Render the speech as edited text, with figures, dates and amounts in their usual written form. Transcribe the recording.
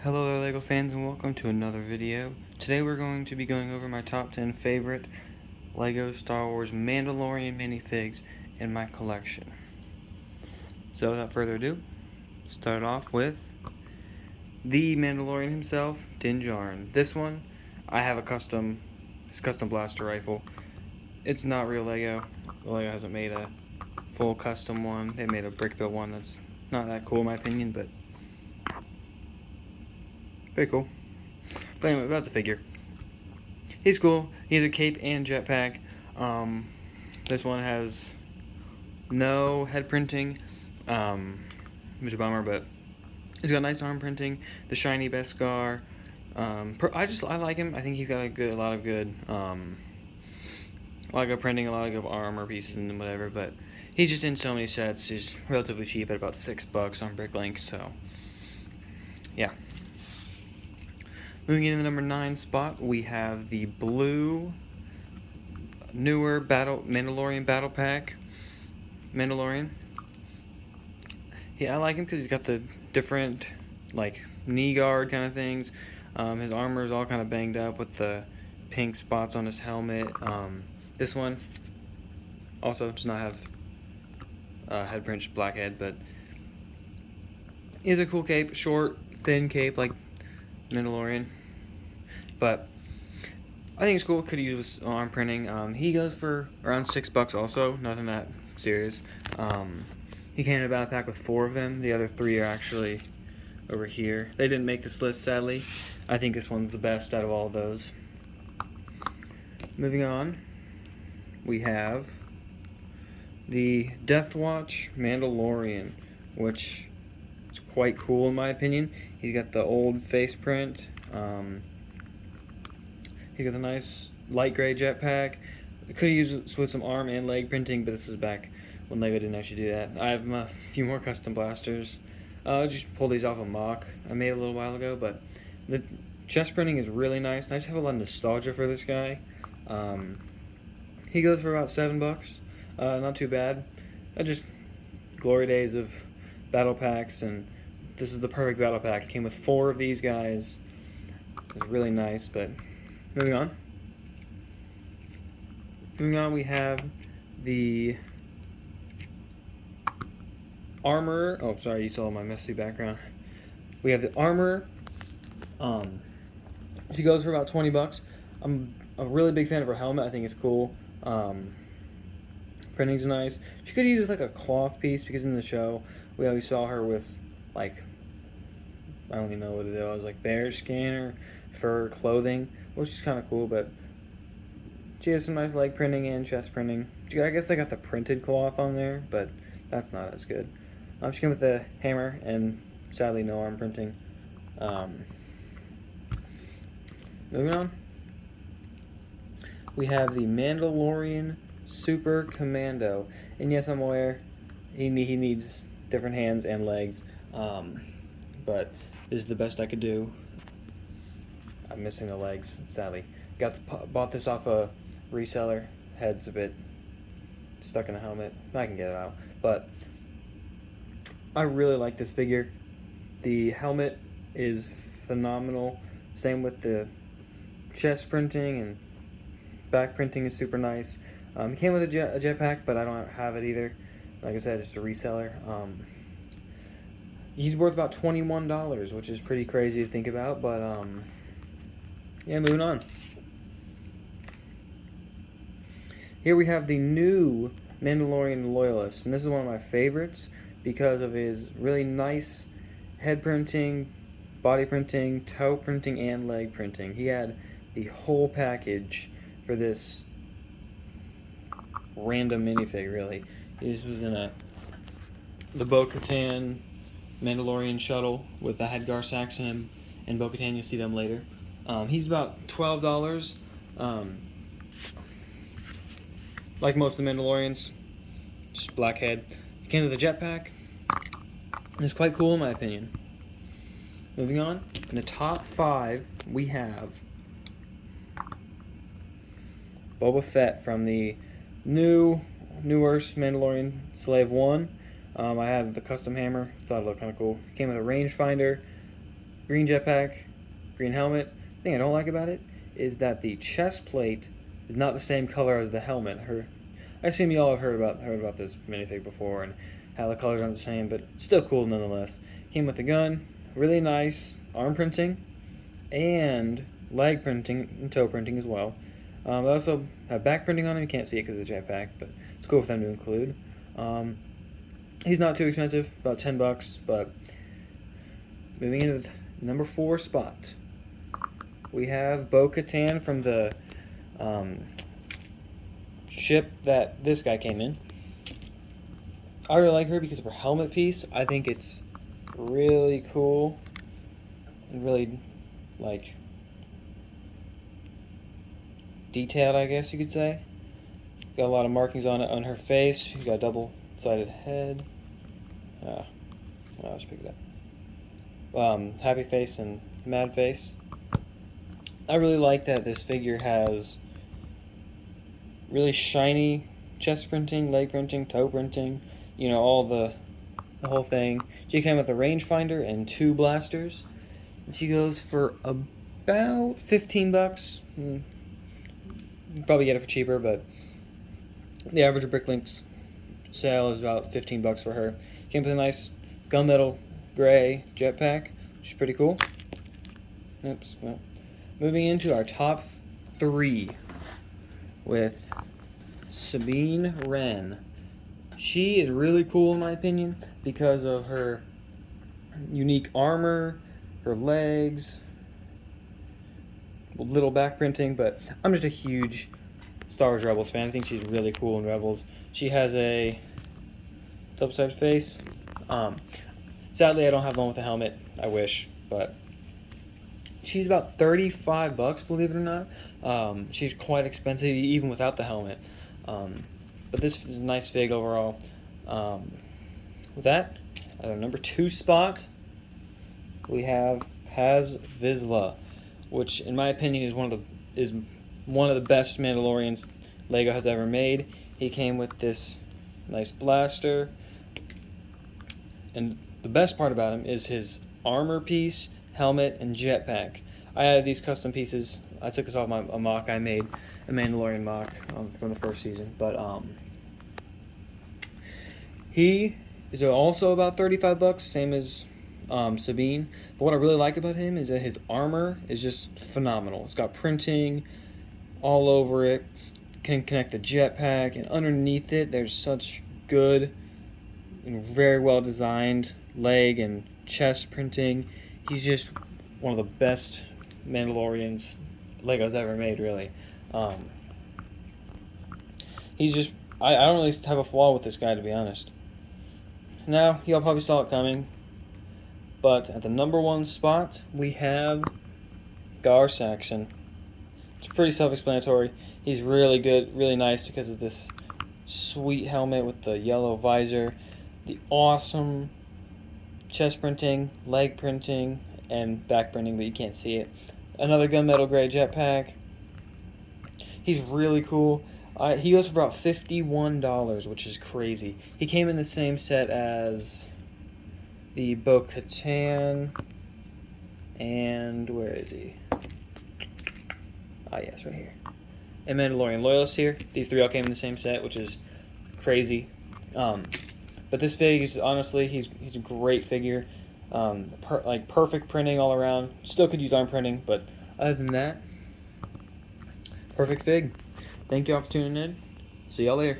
Hello there LEGO fans, and welcome to another video. Today we're going to be going over my top 10 favorite LEGO Star Wars Mandalorian minifigs in my collection. So without further ado, start off with the Mandalorian himself, Din Djarin. This one, I have his custom blaster rifle. It's not real LEGO. LEGO hasn't made a full custom one. They made a brick built one that's not that cool in my opinion, but very cool. But anyway, about the figure. He's cool. He has a cape and jetpack. This one has no head printing, which is a bummer, but he's got nice arm printing. The shiny Beskar. I like him. I think he's got a lot of good printing, a lot of good armor pieces and whatever. But he's just in so many sets. He's relatively cheap at about $6 on Bricklink. So yeah. Moving into the number 9 spot, we have the blue, newer Mandalorian Battle Pack. Mandalorian. Yeah, I like him because he's got the different, like, knee guard kind of things. His armor is all kind of banged up with the pink spots on his helmet. This one also does not have head print, black head, but he has a cool cape, short, thin cape like Mandalorian. But I think it's cool. Could use arm printing. He goes for around $6 also. Nothing that serious. He came in a battle pack with 4 of them. The other 3 are actually over here. They didn't make this list, sadly. I think this one's the best out of all of those. Moving on, we have the Death Watch Mandalorian, which is quite cool in my opinion. He's got the old face print. He got a nice light gray jetpack. Could use it with some arm and leg printing, but this is back when LEGO didn't actually do that. I have a few more custom blasters. I just pulled these off a mock I made a little while ago, but the chest printing is really nice. I just have a lot of nostalgia for this guy. He goes for about $7. Not too bad. Just glory days of battle packs, and this is the perfect battle pack. It came with 4 of these guys. It's really nice, but moving on. Moving on, we have the armor. Oh, sorry, you saw my messy background. We have the armor. She goes for about $20. I'm a really big fan of her helmet. I think it's cool. Printing's nice. She could use like a cloth piece because in the show we always saw her with like, I don't even know what it was, like bear skin or fur clothing, which is kind of cool. But she has some nice leg printing and chest printing. I guess they got the printed cloth on there, but that's not as good. She came with the hammer and sadly no arm printing. Moving on, we have the Mandalorian Super Commando, and yes, I'm aware he needs different hands and legs, but this is the best I could do. I'm missing the legs, sadly. Bought this off a reseller. Head's a bit stuck in the helmet. I can get it out, but I really like this figure. The helmet is phenomenal. Same with the chest printing, and back printing is super nice. He came with a jetpack, but I don't have it either. Like I said, just a reseller. He's worth about $21, which is pretty crazy to think about, but yeah, moving on. Here we have the new Mandalorian Loyalist, and this is one of my favorites because of his really nice head printing, body printing, toe printing, and leg printing. He had the whole package for this random minifig, really. This was in the Bo-Katan Mandalorian shuttle with the Hadgar Saxon and Bo-Katan. You'll see them later. He's about $12. Like most of the Mandalorians, just black head. He came with a jetpack. It's quite cool in my opinion. Moving on, in the top 5, we have Boba Fett from the newer Mandalorian Slave 1. I had the custom hammer, thought it looked kind of cool. Came with a rangefinder, green jetpack, green helmet. The thing I don't like about it is that the chest plate is not the same color as the helmet. I assume you all have heard about this minifig before and how the colors aren't the same, but still cool nonetheless. Came with the gun, really nice arm printing, and leg printing and toe printing as well. They also have back printing on him. You can't see it because of the jetpack, but it's cool for them to include. He's not too expensive, about $10, but moving into the number 4 spot, we have Bo-Katan from the ship that this guy came in. I really like her because of her helmet piece. I think it's really cool and really, like, detailed, I guess you could say. Got a lot of markings on it on her face. She's got a double-sided head. I'll just pick it up. Happy face and mad face. I really like that this figure has really shiny chest printing, leg printing, toe printing. You know, all the whole thing. She came with a rangefinder and 2 blasters. And she goes for about $15. You can probably get it for cheaper, but the average Bricklinks sale is about $15 for her. Came with a nice gunmetal gray jetpack, which is pretty cool. Oops. Well, moving into our top 3 with Sabine Wren. She is really cool in my opinion because of her unique armor, her legs, little back printing, but I'm just a huge Star Wars Rebels fan. I think she's really cool in Rebels. She has a double-sided face. Sadly, I don't have one with a helmet. I wish, but she's about $35, believe it or not. She's quite expensive even without the helmet. But this is a nice fig overall. With that, at our number 2 spot, we have Paz Vizsla, which, in my opinion, is one of the best Mandalorians Lego has ever made. He came with this nice blaster, and the best part about him is his armor piece, helmet, and jetpack. I added these custom pieces. I took this off a mock I made, a Mandalorian mock from the first season, but he is also about $35, same as Sabine. But what I really like about him is that his armor is just phenomenal. It's got printing all over it. Can connect the jetpack, and underneath it, there's such good and very well designed leg and chest printing. He's just one of the best Mandalorians Lego's ever made, really. He's just I don't really have a flaw with this guy, to be honest. Now, y'all probably saw it coming, but at the number 1 spot, we have Gar Saxon. It's pretty self-explanatory. He's really good, really nice because of this sweet helmet with the yellow visor, the awesome chest printing, leg printing, and back printing, but you can't see it. Another gunmetal gray jetpack. He's really cool. He goes for about $51, which is crazy. He came in the same set as the Bo-Katan, and where is he? Ah, yes, right here. And Mandalorian Loyalist here. These 3 all came in the same set, which is crazy. But this fig is honestly, he's a great figure. Perfect printing all around. Still could use arm printing, but other than that, perfect fig. Thank y'all for tuning in. See y'all later.